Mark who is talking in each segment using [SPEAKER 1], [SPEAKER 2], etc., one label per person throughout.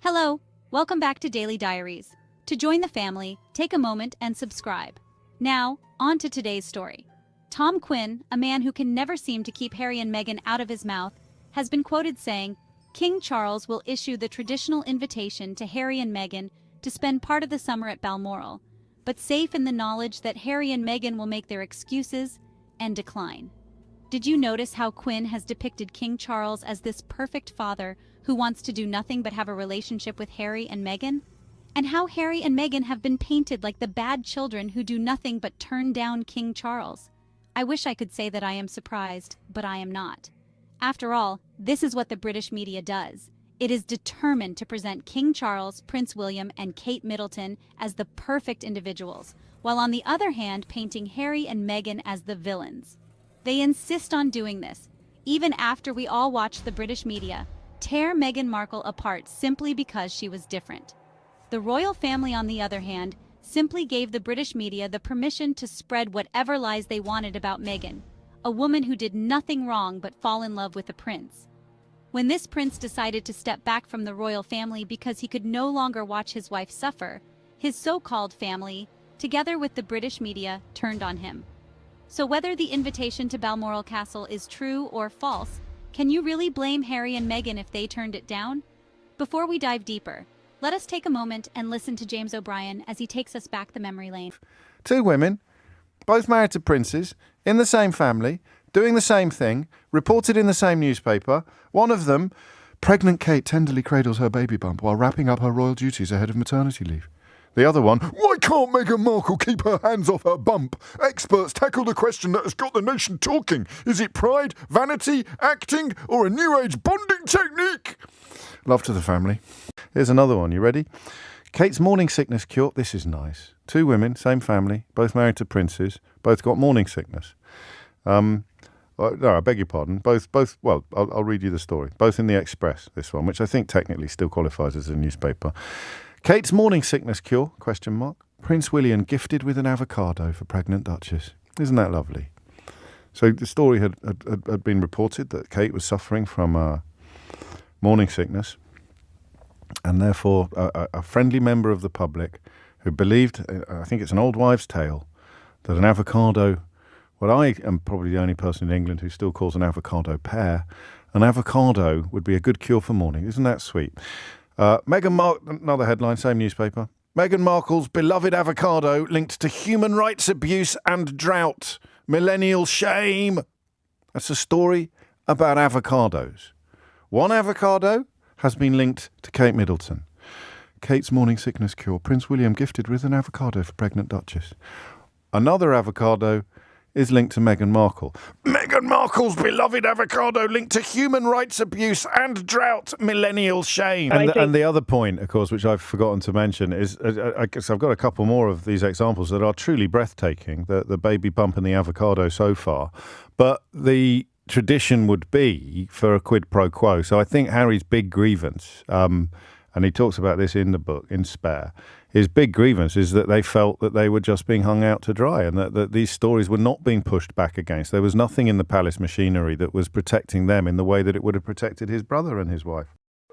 [SPEAKER 1] Hello, welcome back to Daily Diaries. To join the family, take a moment and subscribe. Now, on to today's story. Tom Quinn, a man who can never seem to keep Harry and Meghan out of his mouth, has been quoted saying, King Charles will issue the traditional invitation to Harry and Meghan to spend part of the summer at Balmoral, but safe in the knowledge that Harry and Meghan will make their excuses and decline. Did you notice how Quinn has depicted King Charles as this perfect father who wants to do nothing but have a relationship with Harry and Meghan? And how Harry and Meghan have been painted like the bad children who do nothing but turn down King Charles? I wish I could say that I am surprised, but I am not. After all, this is what the British media does. It is determined to present King Charles, Prince William, and Kate Middleton as the perfect individuals, while on the other hand painting Harry and Meghan as the villains. They insist on doing this, even after we all watch the British media tear Meghan Markle apart simply because she was different. The royal family, on the other hand, simply gave the British media the permission to spread whatever lies they wanted about Meghan, a woman who did nothing wrong but fall in love with a prince. When this prince decided to step back from the royal family because he could no longer watch his wife suffer, his so-called family, together with the British media, turned on him. So whether the invitation to Balmoral Castle is true or false, can you really blame Harry and Meghan if they turned it down? Before we dive deeper, let us take a moment and listen to James O'Brien as he takes us back the memory lane.
[SPEAKER 2] Two women, both married to princes, in the same family, doing the same thing, reported in the same newspaper. One of them, pregnant Kate tenderly cradles her baby bump while wrapping up her royal duties ahead of maternity leave. The other one, why can't Meghan Markle keep her hands off her bump? Experts tackle the question that has got the nation talking. Is it pride, vanity, acting, or a new age bonding technique? Love to the family. Here's another one. You ready? Kate's morning sickness cure. This is nice. Two women, same family, both married to princes, both got morning sickness. No, I beg your pardon. Both. Well, I'll read you the story. Both in the Express, this one, which I think technically still qualifies as a newspaper. Kate's morning sickness cure, ? Prince William gifted with an avocado for pregnant Duchess. Isn't that lovely? So the story had been reported that Kate was suffering from morning sickness, and therefore a friendly member of the public who believed, I think it's an old wives' tale, that an avocado, well, I am probably the only person in England who still calls an avocado pear, an avocado would be a good cure for morning. Isn't that sweet? Another headline, same newspaper. Meghan Markle's beloved avocado linked to human rights abuse and drought. Millennial shame. That's a story about avocados. One avocado has been linked to Kate Middleton. Kate's morning sickness cure. Prince William gifted with an avocado for pregnant Duchess. Another avocado is linked to Meghan Markle. Meghan Markle's beloved avocado linked to human rights abuse and drought. Millennial shame. And the other point, of course, which I've forgotten to mention is, I guess I've got a couple more of these examples that are truly breathtaking, the baby bump and the avocado so far. But the tradition would be for a quid pro quo. So I think Harry's big grievance, and he talks about this in the book, in Spare, his big grievance is that they felt that they were just being hung out to dry and that these stories were not being pushed back against. There was nothing in the palace machinery that was protecting them in the way that it would have protected his brother and his wife.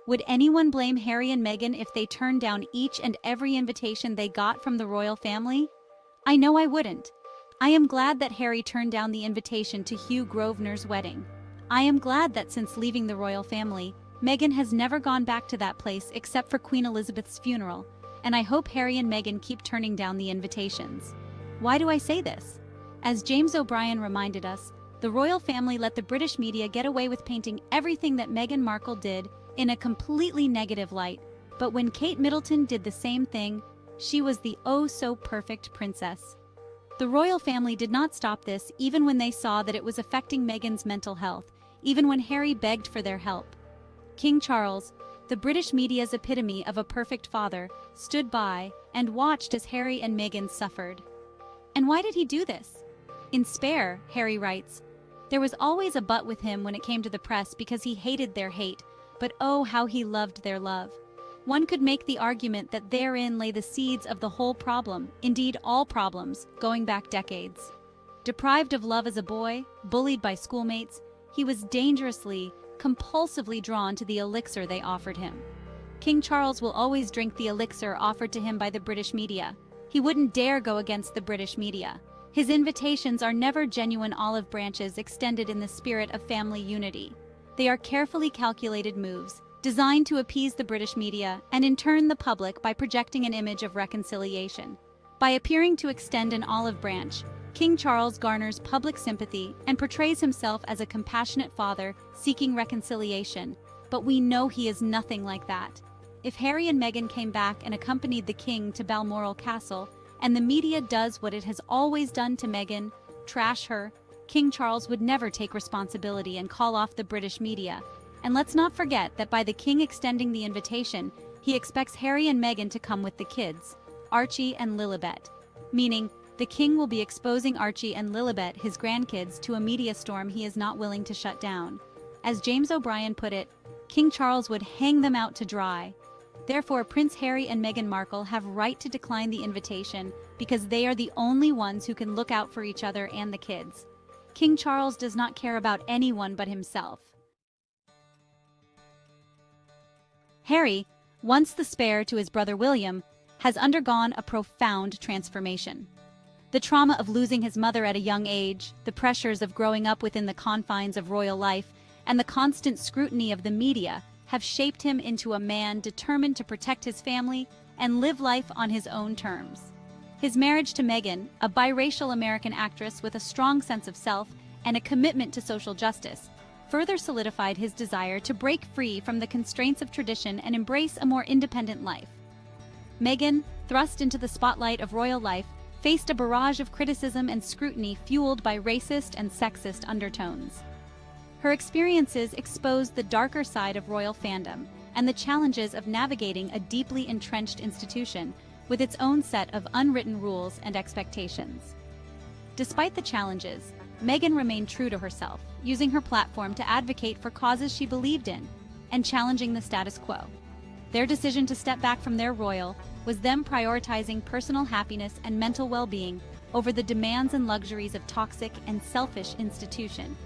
[SPEAKER 1] Would anyone blame Harry and Meghan if they turned down each and every invitation they got from the royal family? I know I wouldn't. I am glad that Harry turned down the invitation to Hugh Grosvenor's wedding. I am glad that since leaving the royal family, Meghan has never gone back to that place except for Queen Elizabeth's funeral, and I hope Harry and Meghan keep turning down the invitations. Why do I say this? As James O'Brien reminded us, the royal family let the British media get away with painting everything that Meghan Markle did in a completely negative light, but when Kate Middleton did the same thing, she was the oh-so-perfect princess. The royal family did not stop this even when they saw that it was affecting Meghan's mental health, even when Harry begged for their help. King Charles, the British media's epitome of a perfect father, stood by and watched as Harry and Meghan suffered. And why did he do this? In Spare, Harry writes, there was always a but with him when it came to the press because he hated their hate, but oh how he loved their love. One could make the argument that therein lay the seeds of the whole problem, indeed all problems, going back decades. Deprived of love as a boy, bullied by schoolmates, he was dangerously, compulsively drawn to the elixir they offered him. King Charles will always drink the elixir offered to him by the British media. He wouldn't dare go against the British media. His invitations are never genuine olive branches extended in the spirit of family unity. They are carefully calculated moves, designed to appease the British media and in turn the public by projecting an image of reconciliation. By appearing to extend an olive branch, King Charles garners public sympathy and portrays himself as a compassionate father seeking reconciliation, but we know he is nothing like that. If Harry and Meghan came back and accompanied the king to Balmoral Castle, and the media does what it has always done to Meghan, trash her, King Charles would never take responsibility and call off the British media. And let's not forget that by the king extending the invitation, he expects Harry and Meghan to come with the kids, Archie and Lilibet. Meaning, the king will be exposing Archie and Lilibet, his grandkids, to a media storm he is not willing to shut down. As James O'Brien put it, King Charles would hang them out to dry. Therefore, Prince Harry and Meghan Markle have right to decline the invitation because they are the only ones who can look out for each other and the kids. King Charles does not care about anyone but himself. Harry, once the spare to his brother William, has undergone a profound transformation. The trauma of losing his mother at a young age, the pressures of growing up within the confines of royal life, and the constant scrutiny of the media have shaped him into a man determined to protect his family and live life on his own terms. His marriage to Meghan, a biracial American actress with a strong sense of self and a commitment to social justice, further solidified his desire to break free from the constraints of tradition and embrace a more independent life. Meghan, thrust into the spotlight of royal life, faced a barrage of criticism and scrutiny fueled by racist and sexist undertones. Her experiences exposed the darker side of royal fandom and the challenges of navigating a deeply entrenched institution with its own set of unwritten rules and expectations. Despite the challenges, Meghan remained true to herself, using her platform to advocate for causes she believed in and challenging the status quo. Their decision to step back from their royal was them prioritizing personal happiness and mental well-being over the demands and luxuries of toxic and selfish institution.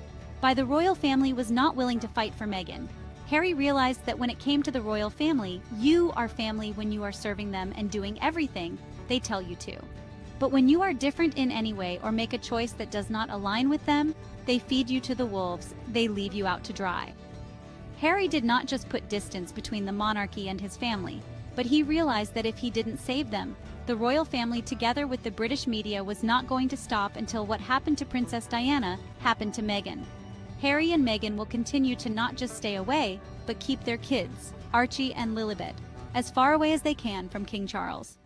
[SPEAKER 1] But the royal family was not willing to fight for Meghan. Harry realized that when it came to the royal family, you are family when you are serving them and doing everything they tell you to. But when you are different in any way or make a choice that does not align with them, they feed you to the wolves, they leave you out to dry. Harry did not just put distance between the monarchy and his family, but he realized that if he didn't save them, the royal family together with the British media was not going to stop until what happened to Princess Diana happened to Meghan. Harry and Meghan will continue to not just stay away, but keep their kids, Archie and Lilibet, as far away as they can from King Charles.